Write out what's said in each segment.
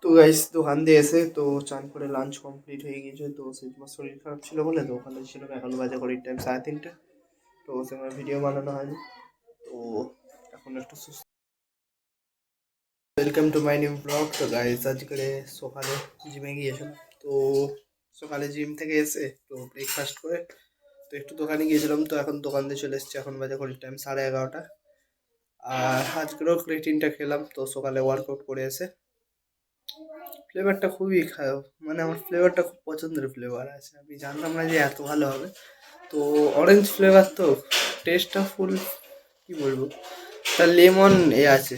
তো গাইস দোকান দিয়ে এসে তো চান করে লাঞ্চ কমপ্লিট হয়ে গিয়েছে। তো সেই তোমার শরীর খারাপ ছিল বলে তো ওখানে ছিলাম। এখন বাজে ঘড়ির টাইম 3:30। তো সেখানে ভিডিও বানানো হয়নি। তো এখন একটু সুস্থ। Welcome to my new blog. তো গাইস আজকে সকালে জিমে গিয়েছিলাম। তো সকালে জিম থেকে এসে তো ব্রেকফাস্ট করে তো একটু দোকানে গিয়েছিলাম। তো এখন দোকান দিয়ে চলে এসেছি। এখন বাজে ঘড়ির টাইম 11:30। আর আজকেরও ক্রিয়েটিনটা খেলাম। তো সকালে ওয়ার্কআউট করে এসে ফ্লেভারটা খুবই খারাপ, মানে আমার ফ্লেভারটা খুব পছন্দের ফ্লেভার আছে। আমি জানতাম না যে এত ভালো হবে। তো অরেঞ্জ ফ্লেভার, তো টেস্টটা ফুল, কি বলবো, তার লেমন আছে,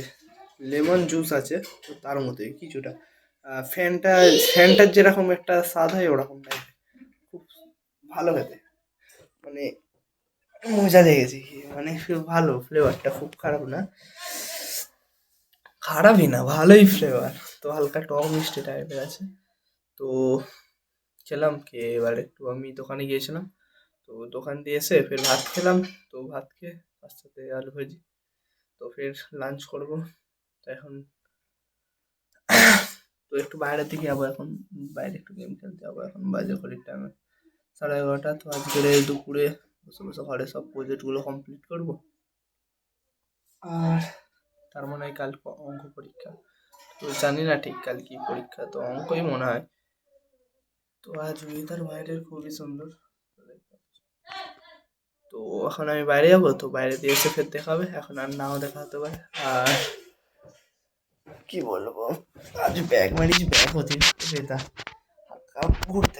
লেমন জুস আছে। তো তার মতোই কিছুটা ফ্যানটা, ফ্যানটার যেরকম একটা স্বাদ হয় ওরকম টাইপের, খুব ভালো খেতে, মানে মজা লেগেছে। মানে খুব ভালো ফ্লেভারটা, খুব খারাপ না, খারাপই না, ভালোই ফ্লেভার। তো হালকা টক মিষ্টি টাইপের আছে। তো খেলাম, খেয়ে এবার একটু আমি দোকানে গিয়েছিলাম। তো দোকান দিয়ে এসে ফের ভাত খেলাম। তো ভাত খেয়ে তার সাথে আলু ভাজি। তো ফের লাঞ্চ করব। তো এখন তো একটু বাইরের দিকে যাবো এখন, বাইরে একটু গেম খেলতে যাবো। এখন বাজে ঘড়ির টাইমে 11:30। তো আজকের এই দুপুরে বসে বসে ঘরে সব প্রজেক্টগুলো কমপ্লিট করব। আর তার মনে হয় কাল অঙ্ক পরীক্ষা। তো জানি না ঠিক কাল কি পরীক্ষা, তো অঙ্কই মনে হয়। তো আজ ওয়েদার বাইরের খুবই সুন্দর। তো এখন আমি বাইরে যাবো। তো বাইরে দিয়ে এসে ফের দেখা হবে, এখন আর নাও দেখা হতে পারে। আর কি বলবো, আজ ব্যাগ মারিছি, ব্যাগ অতিরিক্ত বেতা, হালকা ঘুরতে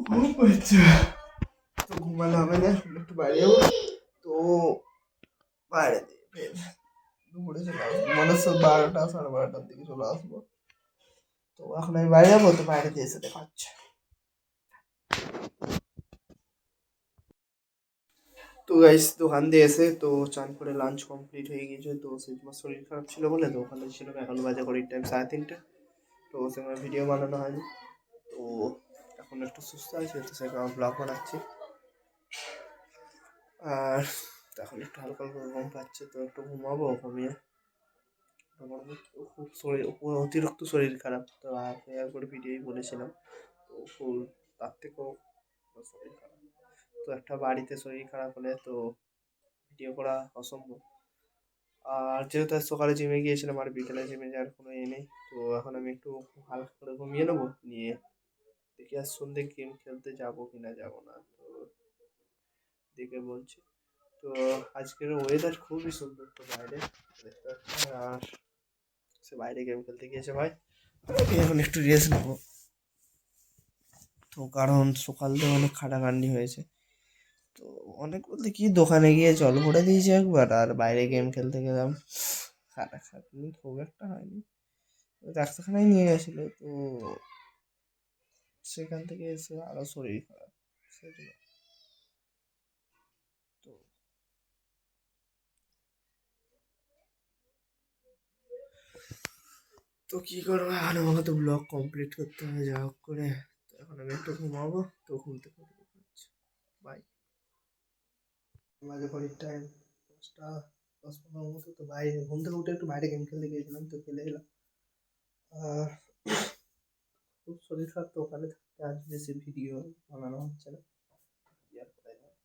ঘুম পাচ্ছে। তো ঘুমালে হবে না, একটু বাইরে যাবো। তো বাইরে দিয়ে ফের দুপুরে চলে আসবো, মানে 12টা 12:30 দিকে চলে আসবো। তো এখন আমি বাইরে যাবো। তো বাইরে দিয়ে এসে দেখা হচ্ছে। তো গাইস দোকান দিয়ে এসে তো চান করে লাঞ্চ কমপ্লিট হয়ে গিয়েছে। তো সেই তোমার শরীর খারাপ ছিল বলে তো ওখানে ছিলাম। এখন বাজে ঘড়ির টাইম 3:30। তো সেখানে ভিডিও বানানো হয়নি। তো এখন একটু সুস্থ আছে, তো সেখানে ব্লগ বানাচ্ছি। আর এখন একটু হালকা হালকা ঘুম পাচ্ছে। তো একটু ঘুমাবো, ঘুমিয়ে আমার খুব শরীর, অতিরিক্ত শরীর খারাপ। তো একবার ভিডিওই বলেছিলাম। তো ফুল তার থেকেও শরীর খারাপ। তো একটা বাড়িতে শরীর খারাপ হলে তো ভিডিও করা অসম্ভব। আর যেহেতু আজ সকালে জিমে গিয়েছিলাম আর বিকেলে জিমে যাওয়ার কোনো নেই। তো এখন আমি একটু হালকা করে ঘুমিয়ে নেবো, নিয়ে দেখি আজ সন্ধ্যে গেম খেলতে যাবো কিনা যাবো না, তো দেখে বলছি। তো আজকের ওয়েদার খুবই সুন্দর। তো বাইরে দেখতে পাচ্ছি। আর সে বাইরে গেম খেলতে গিয়েছে ভাই, আমি এখন একটু রেস্ট নেবো। তো কারণ সকাল থেকে অনেক খাটাখাটনি হয়েছে। তো অনেক বলতে কি, দোকানে গিয়ে জল ভরে দিয়েছি একবার, আর বাইরে গেম খেলতে গেলাম। খাটাখাটনি খুব একটা হয়নি। ডাক্তারখানায় নিয়ে গেছিল। তো সেখান থেকে এসে আরো শরীর খারাপ, সেজন্য। তো তো কি করবো, এখন আমাকে তো ব্লগ কমপ্লিট করতে হবে যা হোক করে। তো এখন আমি একটু ঘুমাবো। তো ঘুম থেকে বাই। মাঝে ঘড়ির টাইম 10টা 10-15 মতো। তো বাইরে ঘুম থেকে উঠে একটু বাইরে গেম খেলতে গিয়েছিলাম। তো খেলে এলাম। আর খুব শরীর খারাপ। তো ওখানে থাকতে আজ বেশি ভিডিও বানানো হচ্ছে না। কি আর করা যায়।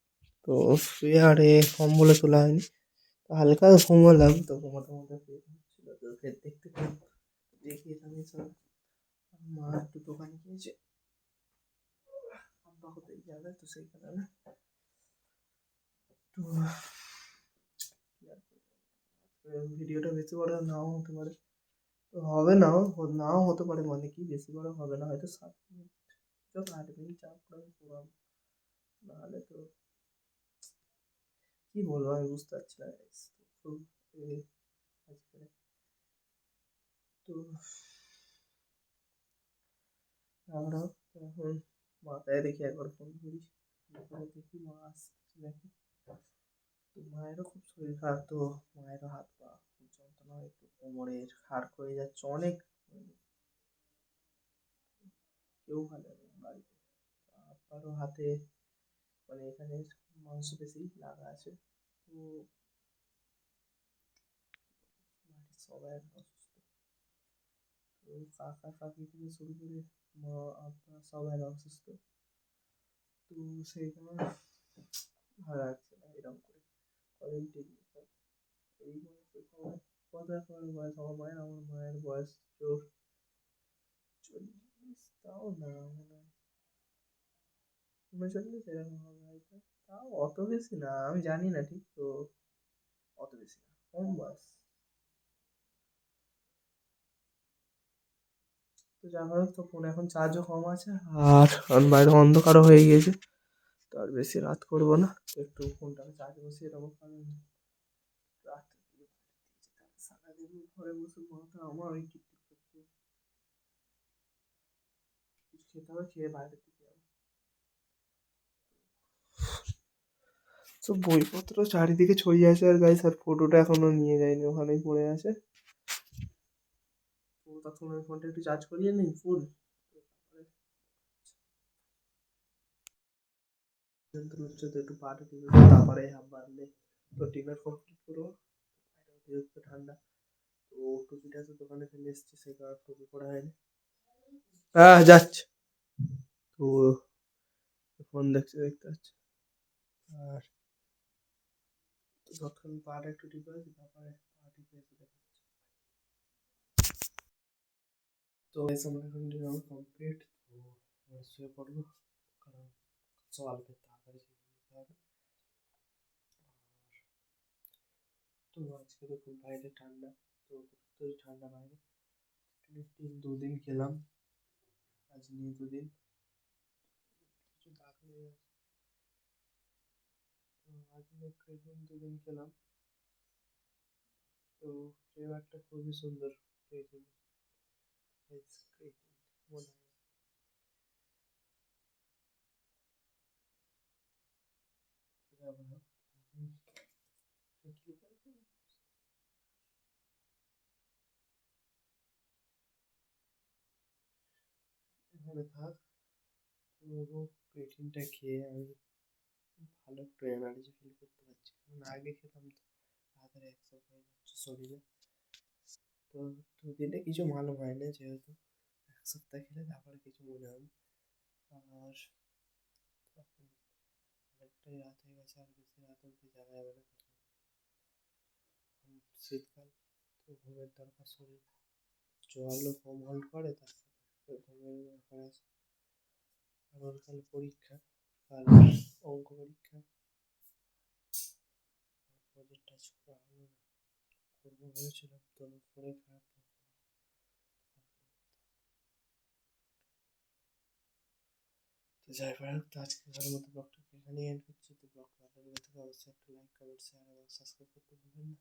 তো শুয়ে আরে কম্বলে তোলা হয়নি। তো হালকা ঘুমালাম। তো ঘুমাতে ঘুমাতে ফের হচ্ছিল। তো ফের দেখতে পেলাম, দেখি আমি মা একটু দোকানে গিয়েছে, আব্বা কোথায় যাবে, তো সেই কারণে। তো ভিডিওটা বেশি বড় নাও হতে পারে, তো হবে নাও, নাও হতে পারে, মানে কি বেশি বড় হবে না, হয়তো 7 মিনিট, 8 মিনিট যা করে আমি পুরো, নাহলে তো কি বলবো আমি বুঝতে পারছি না guys। খুব আজকে তো আমরাও এখন মাথায় দেখি একবার ফোন করি, দেখি মা আসছে নাকি। তো মায়েরও খুব শরীর খারাপ। তো মায়েরও হাত পা খুব যন্ত্রণা হয়, একটু কোমরের হাড় ক্ষয়ে যাচ্ছে অনেক, কেউ ভালো নেই বাড়িতে। আপারও হাতে, মানে এখানে মাংসপেশি লাগা আছে। তো সবাই অসুস্থ। তো কাকা কাকি থেকে শুরু করে মা আব্বা সবাই অসুস্থ। তো সেই কারণে ভালো লাগছে না এরকম করে কলেজ ডিগ্রি এই বয়সে সবাই কত এখন বয়স আমার মায়ের বয়স তোর 40 তাও না মনে হয় 39 এরকম হবে হয়তো। তাও অত বেশি না আমি জানি না ঠিক তো, অত বেশি না কম বয়স। তো যা হোক তো ফোনে এখন চার্জও কম আছে, আর কারণ বাইরে অন্ধকারও হয়ে গিয়েছে, তো আর বেশি রাত করবো না, তো একটু ফোনটাকে চার্জে বসিয়ে দেবো, কারণ রাতের দিকে সারাদিন ঘরে বসে মাথা আমার ওই টিপটিপ করতে, কিছু খেতে হবে, খেয়ে বাইরের দিকে যাবো। তো বইপত্র চারিদিকে ছড়িয়ে আছে, আর গাইস আর ফটোটা এখনো নিয়ে যায়নি, ওখানেই পড়ে আছে। তো তখন ওই ফোনটা একটু চার্জ করিয়ে নিই ফুল, উচ্চতে একটু পাটা টিপে তারপরে হাফ বাড়লে তো ডিনার কমপ্লিট করবো। বাইরে অতিরিক্ত ঠান্ডা, তো টুপিটা তো দোকানে ফেলে এসেছি, সে কারণে টুপি পরা হয়নি। হ্যাঁ যাচ্ছে। তো ফোন দেখতে পাচ্ছি, আর তো তখন পাটা একটু টিপে আছে, তারপরে পা টিপে এসে দেখাচ্ছি। তো এই সময় এখন ডিনার কমপ্লিট, তো এবার শুয়ে পড়বো, কারণ সকালকে তাড়াতাড়ি যেতে হবে। তো আজকে তো খুব বাইরে ঠান্ডা, তো অতিরিক্তই ঠান্ডা বাইরে, দুদিন খেলাম, আজ নিয়ে দুদিন কিছু দাগ হয়ে গেছে। তো আজ নিয়ে ক্রেডিট দুদিন খেলাম, তো ফ্লেভারটা খুবই সুন্দর, ক্রেডিট ক্রেডিট মনে হয়। এখানে থাক, তো ক্রেটিনটা খেয়ে আমি ভালো একটু এনার্জি ফিল করতে পারছি, কারণ আগে খেতাম তো তাড়াতাড়ি অ্যাবসর্ব হয়ে যাচ্ছে শরীরে। তো দুদিনে কিছু মালুম হয় না, যেহেতু এক সপ্তাহ খেলে তারপরে কিছু মনে হয় না। আর এখন অনেকটাই রাত হয়ে গেছে, আর বেশি রাত অবধি জাগা যাবে না, কারণ শীতকাল, তো ঘুমের দরকার শরীর, জলও কম হোল্ড করে, তার সাথে ঘুমের দরকার আছে। আর ওর কাল পরীক্ষা, কাল অঙ্ক পরীক্ষা, প্রজেক্ট আজ করা হলো না, করবো ভেবেছিলাম, তো শরীর খারাপ। তো যাই হোক, তো আজকের মতো ব্লগটা এখানেই এন্ড করছি। তো ব্লগটা ভালো লেগে থাকে অবশ্যই একটা লাইক, কমেন্ট, শেয়ার এবং সাবস্ক্রাইব করতে ভুলবেন না।